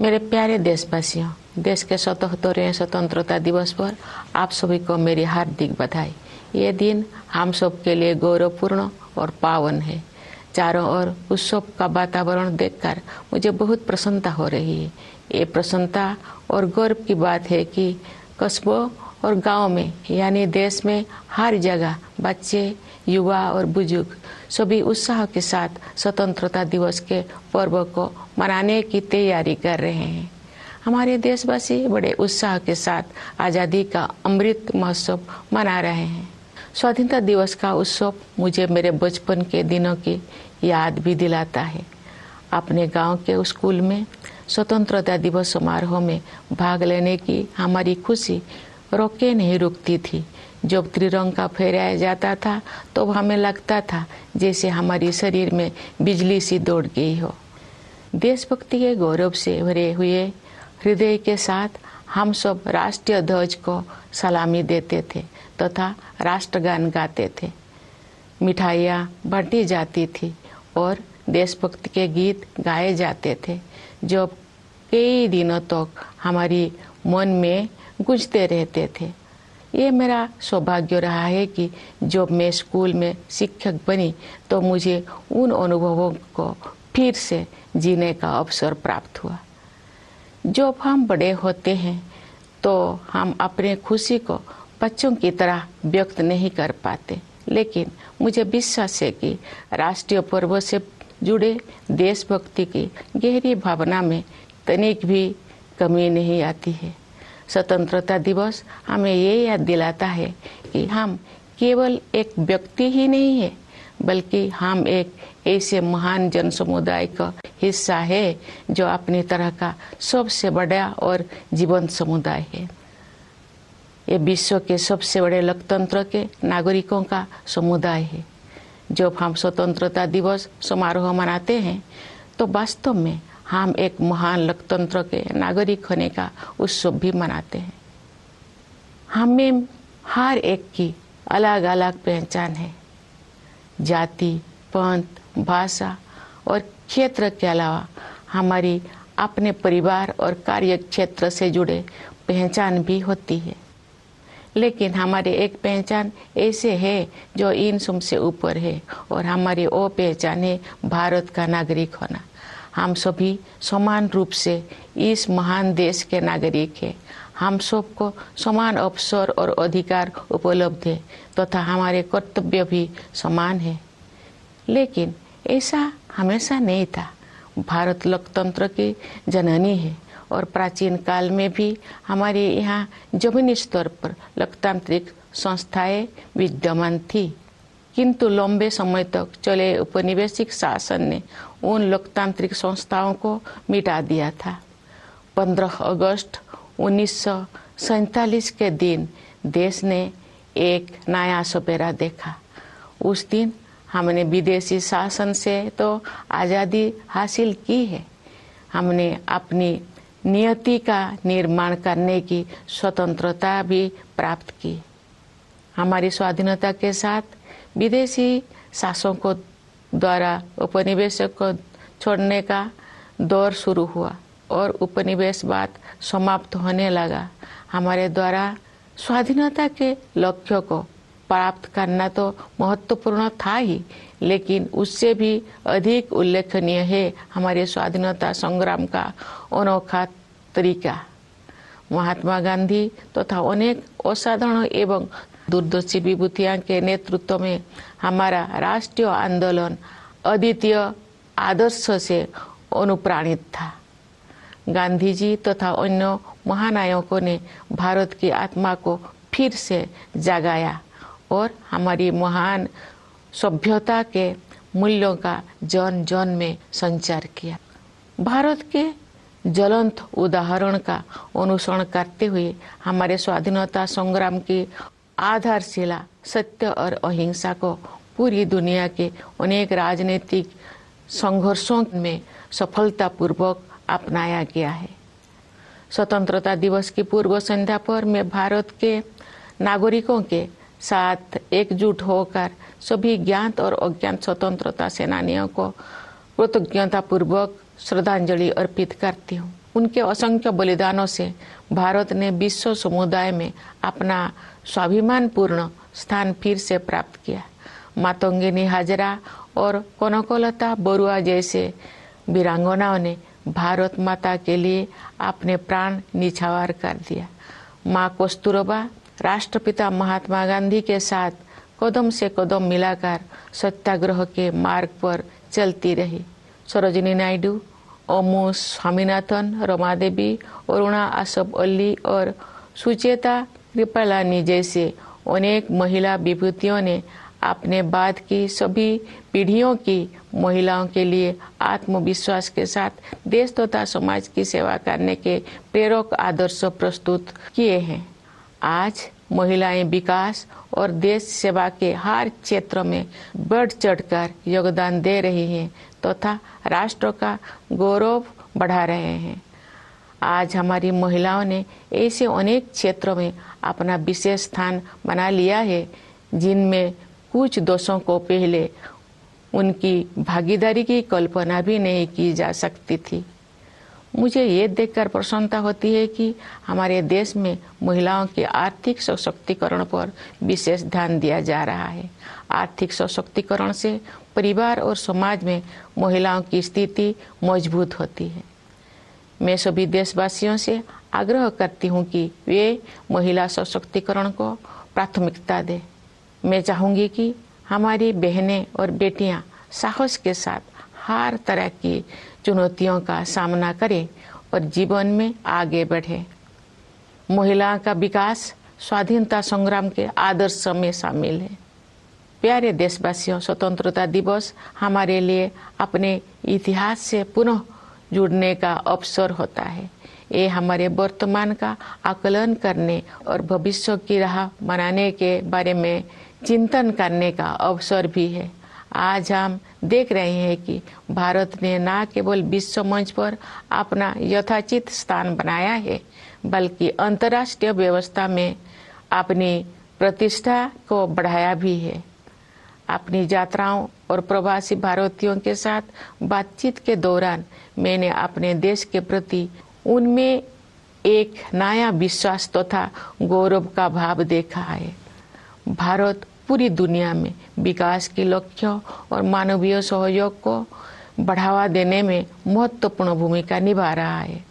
मेरे प्यारे देशवासियों, देश के 77वें स्वतंत्रता दिवस पर आप सभी को मेरी हार्दिक बधाई। ये दिन हम सब के लिए गौरवपूर्ण और पावन है। चारों ओर उत्सव का वातावरण देखकर मुझे बहुत प्रसन्नता हो रही है। ये प्रसन्नता और गर्व की बात है कि कस्बों और गांव में यानी देश में हर जगह बच्चे, युवा और बुजुर्ग सभी उत्साह के साथ स्वतंत्रता दिवस के पर्व को मनाने की तैयारी कर रहे हैं। हमारे देशवासी बड़े उत्साह के साथ आज़ादी का अमृत महोत्सव मना रहे हैं। स्वाधीनता दिवस का उत्सव मुझे मेरे बचपन के दिनों की याद भी दिलाता है। अपने गांव के स्कूल में स्वतंत्रता दिवस समारोह में भाग लेने की हमारी खुशी रोके नहीं रुकती थी। जब त्रिरंगा फहराया जाता था तो हमें लगता था जैसे हमारी शरीर में बिजली सी दौड़ गई हो। देशभक्ति के गौरव से भरे हुए हृदय के साथ हम सब राष्ट्रीय ध्वज को सलामी देते थे तथा राष्ट्रगान गाते थे। मिठाइयाँ बांटी जाती थी और देशभक्ति के गीत गाए जाते थे जो कई दिनों तक हमारी मन में गूंजते रहते थे। ये मेरा सौभाग्य रहा है कि जब मैं स्कूल में शिक्षक बनी तो मुझे उन अनुभवों को फिर से जीने का अवसर प्राप्त हुआ। जब हम बड़े होते हैं तो हम अपने खुशी को बच्चों की तरह व्यक्त नहीं कर पाते, लेकिन मुझे विश्वास है कि राष्ट्रीय पर्व से जुड़े देशभक्ति की गहरी भावना में तनिक भी कमी नहीं आती है। स्वतंत्रता दिवस हमें ये याद दिलाता है कि हम केवल एक व्यक्ति ही नहीं है, बल्कि हम एक ऐसे महान जन समुदाय का हिस्सा है जो अपनी तरह का सबसे बड़ा और जीवंत समुदाय है। ये विश्व के सबसे बड़े लोकतंत्र के नागरिकों का समुदाय है। जब हम स्वतंत्रता दिवस समारोह मनाते हैं तो वास्तव में हम एक महान लोकतंत्र के नागरिक होने का उत्सव भी मनाते हैं। हमें हर एक की अलग अलग पहचान है। जाति, पंथ, भाषा और क्षेत्र के अलावा हमारी अपने परिवार और कार्य क्षेत्र से जुड़े पहचान भी होती है, लेकिन हमारे एक पहचान ऐसे है जो इन सब से ऊपर है और हमारी वो पहचान है भारत का नागरिक होना। हम सभी समान रूप से इस महान देश के नागरिक हैं। हम सबको समान अवसर और अधिकार उपलब्ध है तथा हमारे कर्तव्य भी समान है, लेकिन ऐसा हमेशा नहीं था। भारत लोकतंत्र की जननी है और प्राचीन काल में भी हमारे यहाँ जमीनी स्तर पर लोकतांत्रिक संस्थाएं विद्यमान थी, किंतु लंबे समय तक चले औपनिवेशिक शासन ने उन लोकतांत्रिक संस्थाओं को मिटा दिया था। 15 अगस्त 1947 के दिन देश ने एक नया सवेरा देखा। उस दिन हमने विदेशी शासन से तो आज़ादी हासिल की है, हमने अपनी नियति का निर्माण करने की स्वतंत्रता भी प्राप्त की। हमारी स्वाधीनता के साथ विदेशी शासकों द्वारा उपनिवेशों को छोड़ने का दौर शुरू हुआ और उपनिवेशवाद समाप्त होने लगा। हमारे द्वारा स्वाधीनता के लक्ष्य को प्राप्त करना तो महत्वपूर्ण था ही, लेकिन उससे भी अधिक उल्लेखनीय है हमारे स्वाधीनता संग्राम का अनोखा तरीका। महात्मा गांधी तथा अनेक असाधारण एवं दूरदर्शी विभूतियों के नेतृत्व में हमारा राष्ट्रीय आंदोलन अद्वितीय आदर्श से अनुप्राणित था। गांधी जी तथा अन्य महानायकों ने भारत की आत्मा को फिर से जगाया और हमारी महान सभ्यता के मूल्यों का जन जन में संचार किया। भारत के ज्वलंत उदाहरण का अनुसरण करते हुए हमारे स्वाधीनता संग्राम की आधारशिला सत्य और अहिंसा को पूरी दुनिया के अनेक राजनीतिक संघर्षों में सफलतापूर्वक अपनाया गया है। स्वतंत्रता दिवस की पूर्व संध्या पर मैं भारत के नागरिकों के साथ एकजुट होकर सभी ज्ञात और अज्ञात स्वतंत्रता सेनानियों को कृतज्ञतापूर्वक श्रद्धांजलि अर्पित करती हूँ। उनके असंख्य बलिदानों से भारत ने विश्व समुदाय में अपना स्वाभिमानपूर्ण स्थान फिर से प्राप्त किया। मातंगिनी हाजरा और कनकलता बरुआ जैसे वीरांगनाओं ने भारत माता के लिए अपने प्राण निछावर कर दिया। माँ कस्तूरबा राष्ट्रपिता महात्मा गांधी के साथ कदम से कदम मिलाकर सत्याग्रह के मार्ग पर चलती रही। सरोजिनी नायडू, ओमू स्वामीनाथन, रमादेवी, अरुणा आसफ अली और सुचेता कृपलानी जैसे अनेक महिला विभूतियों ने अपने बाद की सभी पीढ़ियों की महिलाओं के लिए आत्मविश्वास के साथ देश तथा समाज की सेवा करने के प्रेरक आदर्श प्रस्तुत किए हैं। आज महिलाएं विकास और देश सेवा के हर क्षेत्र में बढ़ चढ़कर योगदान दे रही हैं तथा राष्ट्र का गौरव बढ़ा रहे हैं। आज हमारी महिलाओं ने ऐसे अनेक क्षेत्रों में अपना विशेष स्थान बना लिया है जिनमें कुछ दशकों को पहले उनकी भागीदारी की कल्पना भी नहीं की जा सकती थी। मुझे ये देखकर प्रसन्नता होती है कि हमारे देश में महिलाओं के आर्थिक सशक्तिकरण पर विशेष ध्यान दिया जा रहा है। आर्थिक सशक्तिकरण से परिवार और समाज में महिलाओं की स्थिति मजबूत होती है। मैं सभी देशवासियों से आग्रह करती हूँ कि वे महिला सशक्तिकरण को प्राथमिकता दें। मैं चाहूँगी कि हमारी बहनें और बेटियाँ साहस के साथ हर तरह की चुनौतियों का सामना करें और जीवन में आगे बढ़े। महिलाओं का विकास स्वाधीनता संग्राम के आदर्श में शामिल है। प्यारे देशवासियों, स्वतंत्रता दिवस हमारे लिए अपने इतिहास से पुनः जुड़ने का अवसर होता है। ये हमारे वर्तमान का आकलन करने और भविष्य की राह बनाने के बारे में चिंतन करने का अवसर भी है। आज हम देख रहे हैं कि भारत ने न केवल विश्व मंच पर अपना यथाचित स्थान बनाया है, बल्कि अंतर्राष्ट्रीय व्यवस्था में अपनी प्रतिष्ठा को बढ़ाया भी है। अपनी यात्राओं और प्रवासी भारतीयों के साथ बातचीत के दौरान मैंने अपने देश के प्रति उनमें एक नया विश्वास तथा गौरव का भाव देखा है। भारत पूरी दुनिया में विकास के लक्ष्यों और मानवीय सहयोग को बढ़ावा देने में महत्वपूर्ण भूमिका निभा रहा है।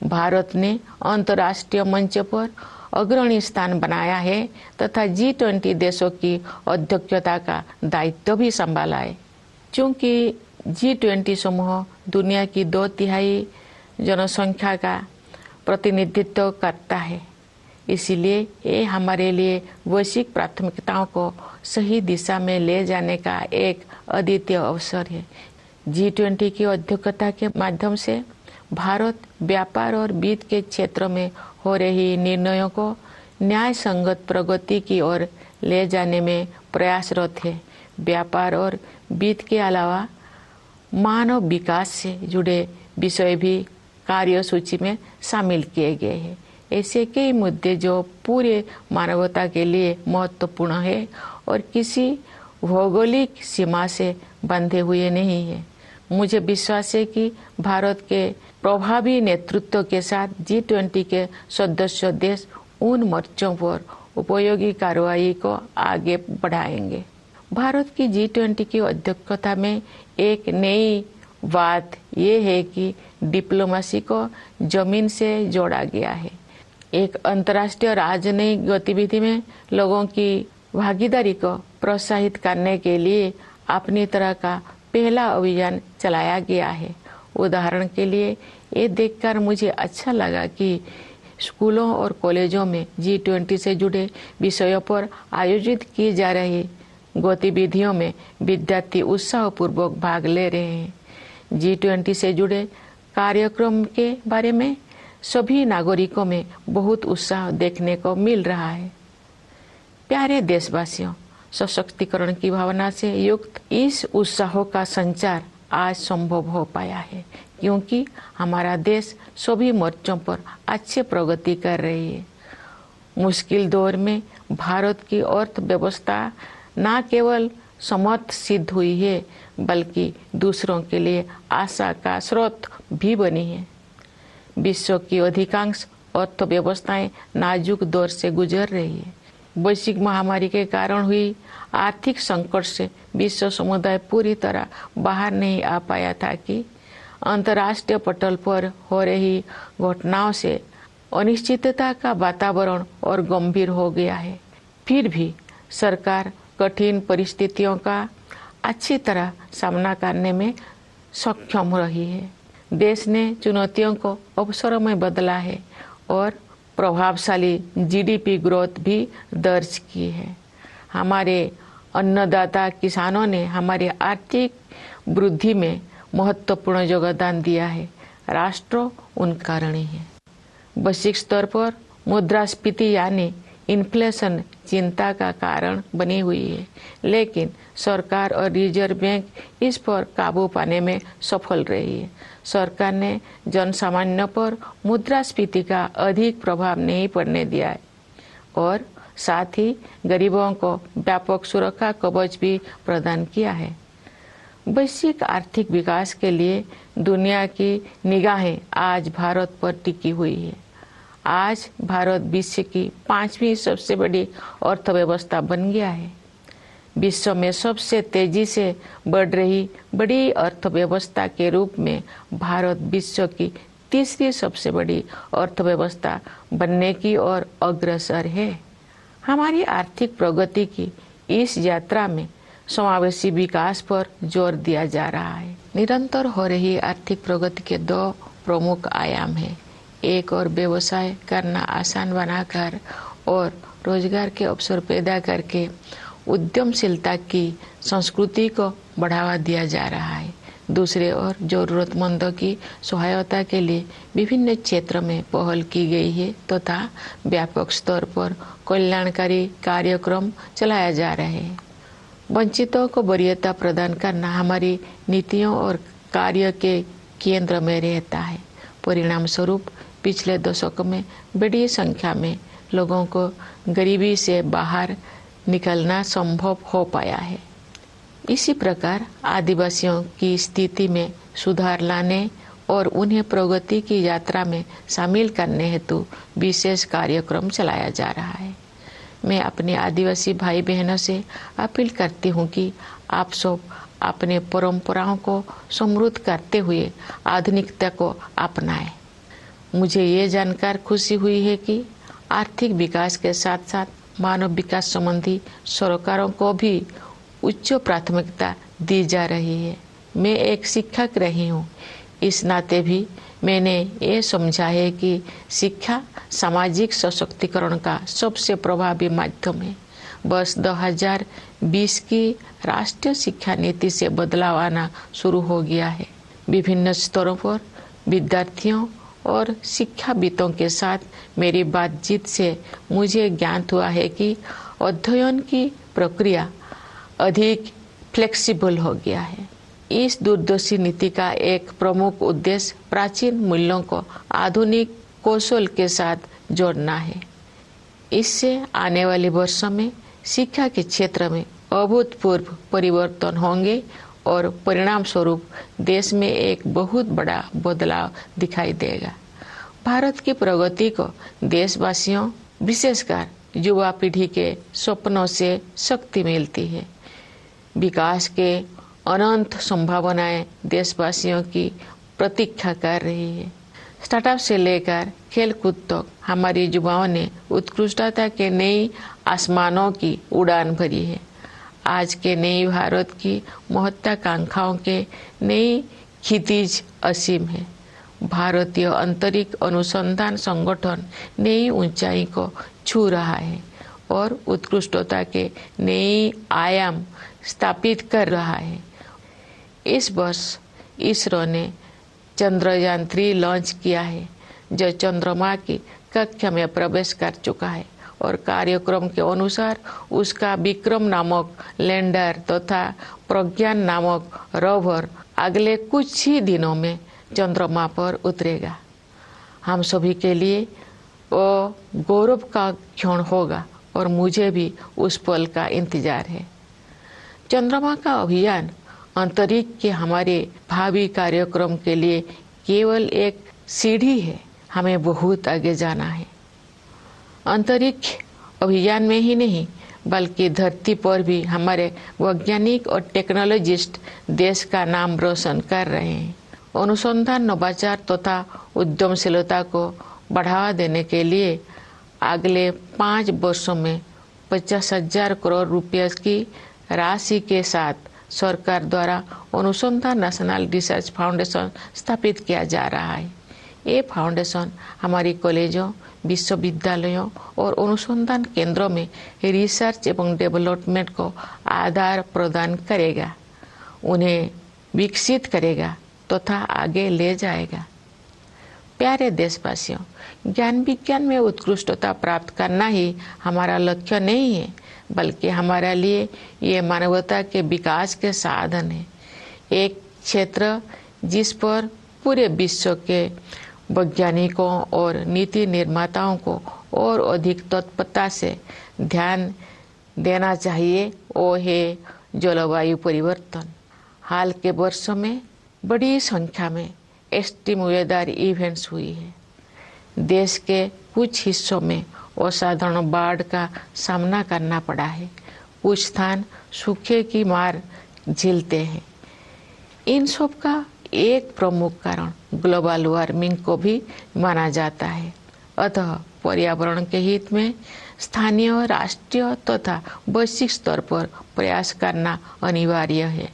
भारत ने अंतर्राष्ट्रीय मंच पर अग्रणी स्थान बनाया है तथा G20 देशों की अध्यक्षता का दायित्व भी संभाला है। चूंकि G20 समूह दुनिया की 2/3 जनसंख्या का प्रतिनिधित्व करता है, इसलिए ये हमारे लिए वैश्विक प्राथमिकताओं को सही दिशा में ले जाने का एक अद्वितीय अवसर है। G20 की अध्यक्षता के माध्यम से भारत व्यापार और वित्त के क्षेत्र में हो रही निर्णयों को न्याय संगत प्रगति की ओर ले जाने में प्रयासरत है। व्यापार और वित्त के अलावा मानव विकास से जुड़े विषय भी कार्यसूची में शामिल किए गए हैं। ऐसे कई मुद्दे जो पूरे मानवता के लिए महत्वपूर्ण है और किसी भौगोलिक सीमा से बंधे हुए नहीं है। मुझे विश्वास है कि भारत के प्रभावी नेतृत्व के साथ G20 के सदस्य देश उन मोर्चों पर उपयोगी कार्रवाई को आगे बढ़ाएंगे। भारत की G20 की अध्यक्षता में एक नई बात यह है कि डिप्लोमेसी को जमीन से जोड़ा गया है। एक अंतर्राष्ट्रीय राजनयिक गतिविधि में लोगों की भागीदारी को प्रोत्साहित करने के लिए अपनी तरह का पहला अभियान चलाया गया है। उदाहरण के लिए ये देखकर मुझे अच्छा लगा कि स्कूलों और कॉलेजों में G20 से जुड़े विषयों पर आयोजित की जा रही गतिविधियों में विद्यार्थी उत्साहपूर्वक भाग ले रहे हैं। G20 से जुड़े कार्यक्रम के बारे में सभी नागरिकों में बहुत उत्साह देखने को मिल रहा है। प्यारे देशवासियों, सशक्तिकरण की भावना से युक्त इस उत्साह का संचार आज संभव हो पाया है क्योंकि हमारा देश सभी मोर्चों पर अच्छी प्रगति कर रही है। मुश्किल दौर में भारत की अर्थव्यवस्था न केवल समर्थ सिद्ध हुई है बल्कि दूसरों के लिए आशा का स्रोत भी बनी है। विश्व की अधिकांश अर्थव्यवस्थाएं नाजुक दौर से गुजर रही है। वैश्विक महामारी के कारण हुई आर्थिक संकट से विश्व समुदाय पूरी तरह बाहर नहीं आ पाया था कि अंतर्राष्ट्रीय पटल पर हो रही घटनाओं से अनिश्चितता का वातावरण और गंभीर हो गया है। फिर भी सरकार कठिन परिस्थितियों का अच्छी तरह सामना करने में सक्षम रही है। देश ने चुनौतियों को अवसरों में बदला है और प्रभावशाली जीडीपी ग्रोथ भी दर्ज की है। हमारे अन्नदाता किसानों ने हमारी आर्थिक वृद्धि में महत्वपूर्ण योगदान दिया है। राष्ट्र उनका ऋणी है। वैश्विक स्तर पर मुद्रास्फीति यानी इन्फ्लेशन चिंता का कारण बनी हुई है, लेकिन सरकार और रिजर्व बैंक इस पर काबू पाने में सफल रही है। सरकार ने जनसामान्य पर मुद्रास्फीति का अधिक प्रभाव नहीं पड़ने दिया है और साथ ही गरीबों को व्यापक सुरक्षा कवच भी प्रदान किया है। वैश्विक आर्थिक विकास के लिए दुनिया की निगाहें आज भारत पर टिकी हुई है। आज भारत विश्व की 5वीं सबसे बड़ी अर्थव्यवस्था बन गया है। विश्व में सबसे तेजी से बढ़ रही बड़ी अर्थव्यवस्था के रूप में भारत विश्व की 3री सबसे बड़ी अर्थव्यवस्था बनने की ओर अग्रसर है। हमारी आर्थिक प्रगति की इस यात्रा में समावेशी विकास पर जोर दिया जा रहा है। निरंतर हो रही आर्थिक प्रगति के 2 प्रमुख आयाम हैं। एक और व्यवसाय करना आसान बनाकर और रोजगार के अवसर पैदा करके उद्यमशीलता की संस्कृति को बढ़ावा दिया जा रहा है। दूसरे ओर जरूरतमंदों की सहायता के लिए विभिन्न क्षेत्रों में पहल की गई है तथा व्यापक स्तर पर कल्याणकारी कार्यक्रम चलाया जा रहे हैं। वंचितों को वरीयता प्रदान करना हमारी नीतियों और कार्य के केंद्र में रहता है। परिणाम स्वरूप पिछले दशक में बड़ी संख्या में लोगों को गरीबी से बाहर निकलना संभव हो पाया है। इसी प्रकार आदिवासियों की स्थिति में सुधार लाने और उन्हें प्रगति की यात्रा में शामिल करने हेतु विशेष कार्यक्रम चलाया जा रहा है। मैं अपने आदिवासी भाई बहनों से अपील करती हूँ कि आप सब अपने परंपराओं को समृद्ध करते हुए आधुनिकता को अपनाएं। मुझे ये जानकर खुशी हुई है कि आर्थिक विकास के साथ साथ मानव विकास संबंधी सरकारों को भी उच्च प्राथमिकता दी जा रही है। मैं एक शिक्षक रही हूँ, इस नाते भी मैंने ये समझा है कि शिक्षा सामाजिक सशक्तिकरण का सबसे प्रभावी माध्यम है। वर्ष 2020 की राष्ट्रीय शिक्षा नीति से बदलाव आना शुरू हो गया है। विभिन्न स्तरों पर विद्यार्थियों और शिक्षाविदों के साथ मेरी बातचीत से मुझे ज्ञात हुआ है कि अध्ययन की प्रक्रिया अधिक फ्लेक्सिबल हो गया है। इस दूरदर्शी नीति का एक प्रमुख उद्देश्य प्राचीन मूल्यों को आधुनिक कौशल के साथ जोड़ना है। इससे आने वाले वर्षों में शिक्षा के क्षेत्र में अभूतपूर्व परिवर्तन होंगे और परिणाम स्वरूप देश में एक बहुत बड़ा बदलाव दिखाई देगा। भारत की प्रगति को देशवासियों, विशेषकर युवा पीढ़ी के सपनों से शक्ति मिलती है। विकास के अनंत संभावनाएं देशवासियों की प्रतीक्षा कर रही है। स्टार्टअप से लेकर खेलकूद तक हमारे युवाओं ने उत्कृष्टता के नई आसमानों की उड़ान भरी है। आज के नई भारत की महत्वाकांक्षाओं के नई क्षितिज असीम है। भारतीय अंतरिक्ष अनुसंधान संगठन नई ऊंचाई को छू रहा है और उत्कृष्टता के नए आयाम स्थापित कर रहा है। इस वर्ष इसरो ने चंद्रयान 3 लॉन्च किया है, जो चंद्रमा की कक्षा में प्रवेश कर चुका है और कार्यक्रम के अनुसार उसका विक्रम नामक लैंडर तथा प्रज्ञान नामक रोवर अगले कुछ ही दिनों में चंद्रमा पर उतरेगा। हम सभी के लिए वो गौरव का क्षण होगा और मुझे भी उस पल का इंतजार है। चंद्रमा का अभियान अंतरिक्ष के हमारे भावी कार्यक्रम के लिए केवल एक सीढ़ी है। हमें बहुत आगे जाना है। अंतरिक्ष अभियान में ही नहीं बल्कि धरती पर भी हमारे वैज्ञानिक और टेक्नोलॉजिस्ट देश का नाम रोशन कर रहे हैं। अनुसंधान, नवाचार तथा उद्यमशीलता को बढ़ावा देने के लिए अगले 5 वर्षों में 50,000 करोड़ रुपये की राशि के साथ सरकार द्वारा अनुसंधान नेशनल रिसर्च फाउंडेशन स्थापित किया जा रहा है। ये फाउंडेशन हमारी कॉलेजों, विश्वविद्यालयों और अनुसंधान केंद्रों में रिसर्च एवं डेवलपमेंट को आधार प्रदान करेगा, उन्हें विकसित करेगा तथा आगे ले जाएगा। प्यारे देशवासियों, ज्ञान विज्ञान में उत्कृष्टता प्राप्त करना ही हमारा लक्ष्य नहीं है, बल्कि हमारे लिए ये मानवता के विकास के साधन है। एक क्षेत्र जिस पर पूरे विश्व के वैज्ञानिकों और नीति निर्माताओं को और अधिक तत्परता से ध्यान देना चाहिए, वो है जलवायु परिवर्तन। हाल के वर्षों में बड़ी संख्या में एक्सट्रीम वेदर इवेंट्स हुई है। देश के कुछ हिस्सों में असाधारण बाढ़ का सामना करना पड़ा है, कुछ स्थान सूखे की मार झेलते हैं। इन सब का एक प्रमुख कारण ग्लोबल वार्मिंग को भी माना जाता है। अतः पर्यावरण के हित में स्थानीय, राष्ट्रीय तथा वैश्विक स्तर पर प्रयास करना अनिवार्य है।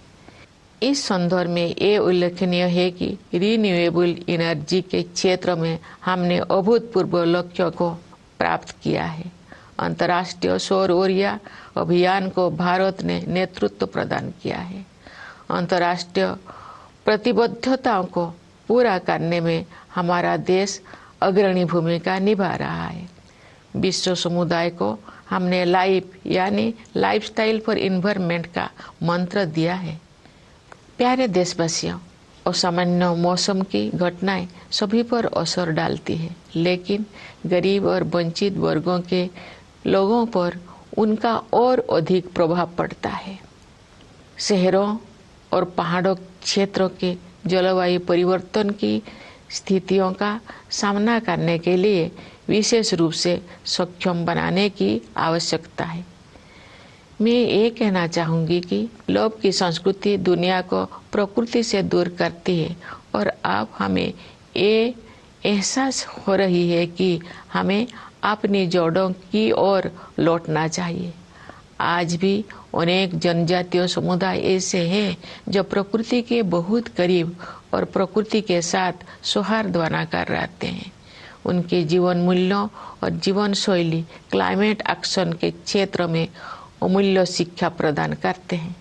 इस संदर्भ में ये उल्लेखनीय है कि रिन्यूएबल एनर्जी के क्षेत्र में हमने अभूतपूर्व लक्ष्यों को प्राप्त किया है। अंतर्राष्ट्रीय सौर ऊर्जा अभियान को भारत ने नेतृत्व प्रदान किया है। अंतर्राष्ट्रीय प्रतिबद्धताओं को पूरा करने में हमारा देश अग्रणी भूमिका निभा रहा है। विश्व समुदाय को हमने लाइफ यानी लाइफस्टाइल फॉर एनवायरनमेंट का मंत्र दिया है। प्यारे देशवासियों, असामान्य मौसम की घटनाएं सभी पर असर डालती है, लेकिन गरीब और वंचित वर्गों के लोगों पर उनका और अधिक प्रभाव पड़ता है। शहरों और पहाड़ों क्षेत्रों के जलवायु परिवर्तन की स्थितियों का सामना करने के लिए विशेष रूप से सक्षम बनाने की आवश्यकता है। मैं ये कहना चाहूँगी कि लोभ की संस्कृति दुनिया को प्रकृति से दूर करती है और अब हमें ये एहसास हो रही है कि हमें अपनी जड़ों की ओर लौटना चाहिए। आज भी अनेक जनजातीय समुदाय ऐसे हैं जो प्रकृति के बहुत करीब और प्रकृति के साथ सौहार्द बनाकर रहते हैं। उनके जीवन मूल्यों और जीवन शैली क्लाइमेट एक्शन के क्षेत्र में अमूल्य शिक्षा प्रदान करते हैं।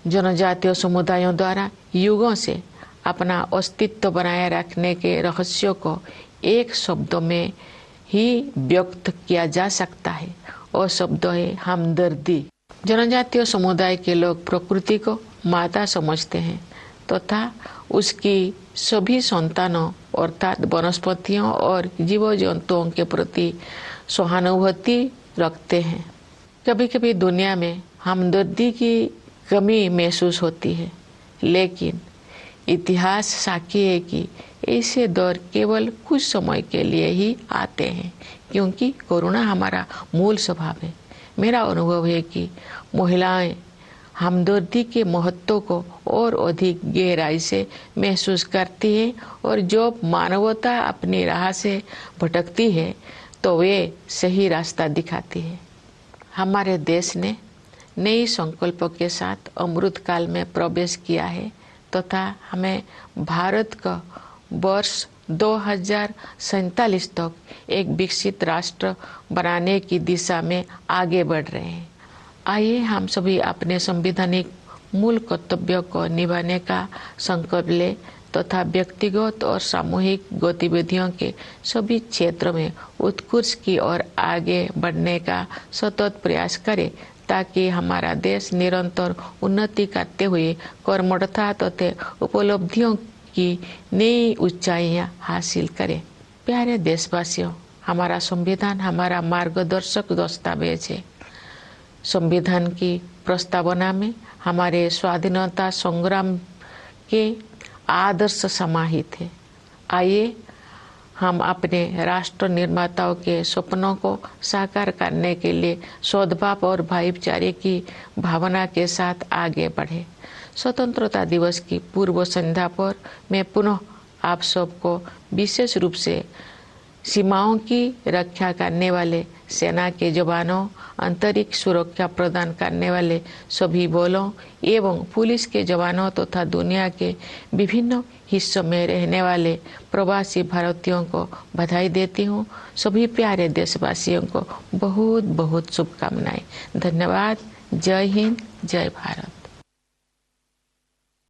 जनजातीय समुदायों द्वारा युगों से अपना अस्तित्व बनाए रखने के रहस्यों को एक शब्द में ही व्यक्त किया जा सकता है और शब्द है हमदर्दी। जनजातीय समुदाय के लोग प्रकृति को माता समझते हैं तथा उसकी सभी संतानों अर्थात वनस्पतियों और जीव जंतुओं के प्रति सहानुभूति रखते हैं। कभी कभी दुनिया में हमदर्दी की कमी महसूस होती है, लेकिन इतिहास साक्षी है कि ऐसे दौर केवल कुछ समय के लिए ही आते हैं, क्योंकि कोरोना हमारा मूल स्वभाव है। मेरा अनुभव है कि महिलाएं हमदर्दी के महत्व को और अधिक गहराई से महसूस करती है और जो मानवता अपनी राह से भटकती है तो वे सही रास्ता दिखाती है। हमारे देश ने नई संकल्पों के साथ अमृत काल में प्रवेश किया है तथा हमें भारत का वर्ष 2047 तक एक विकसित राष्ट्र बनाने की दिशा में आगे बढ़ रहे हैं। आइए हम सभी अपने संवैधानिक मूल कर्तव्यों को निभाने का संकल्प लें तथा व्यक्तिगत और सामूहिक गतिविधियों के सभी क्षेत्रों में उत्कृष्ट की ओर आगे बढ़ने का सतत प्रयास करें, ताकि हमारा देश निरंतर उन्नति करते हुए कर्मठता तथा उपलब्धियों की नई ऊंचाइयां हासिल करे। प्यारे देशवासियों, हमारा संविधान हमारा मार्गदर्शक दस्तावेज है। संविधान की प्रस्तावना में हमारे स्वाधीनता संग्राम के आदर्श समाहित है। आइए हम अपने राष्ट्र निर्माताओं के सपनों को साकार करने के लिए सद्भाव और भाईचारे की भावना के साथ आगे बढ़े। स्वतंत्रता दिवस की पूर्व संध्या पर मैं पुनः आप सबको विशेष रूप से सीमाओं की रक्षा करने वाले सेना के जवानों, अंतरिक्ष सुरक्षा प्रदान करने वाले सभी बलों एवं पुलिस के जवानों तथा दुनिया के विभिन्न हिस्सों में रहने वाले प्रवासी भारतीयों को बधाई देती हूँ। सभी प्यारे देशवासियों को बहुत बहुत शुभकामनाएं। धन्यवाद। जय हिंद, जय भारत।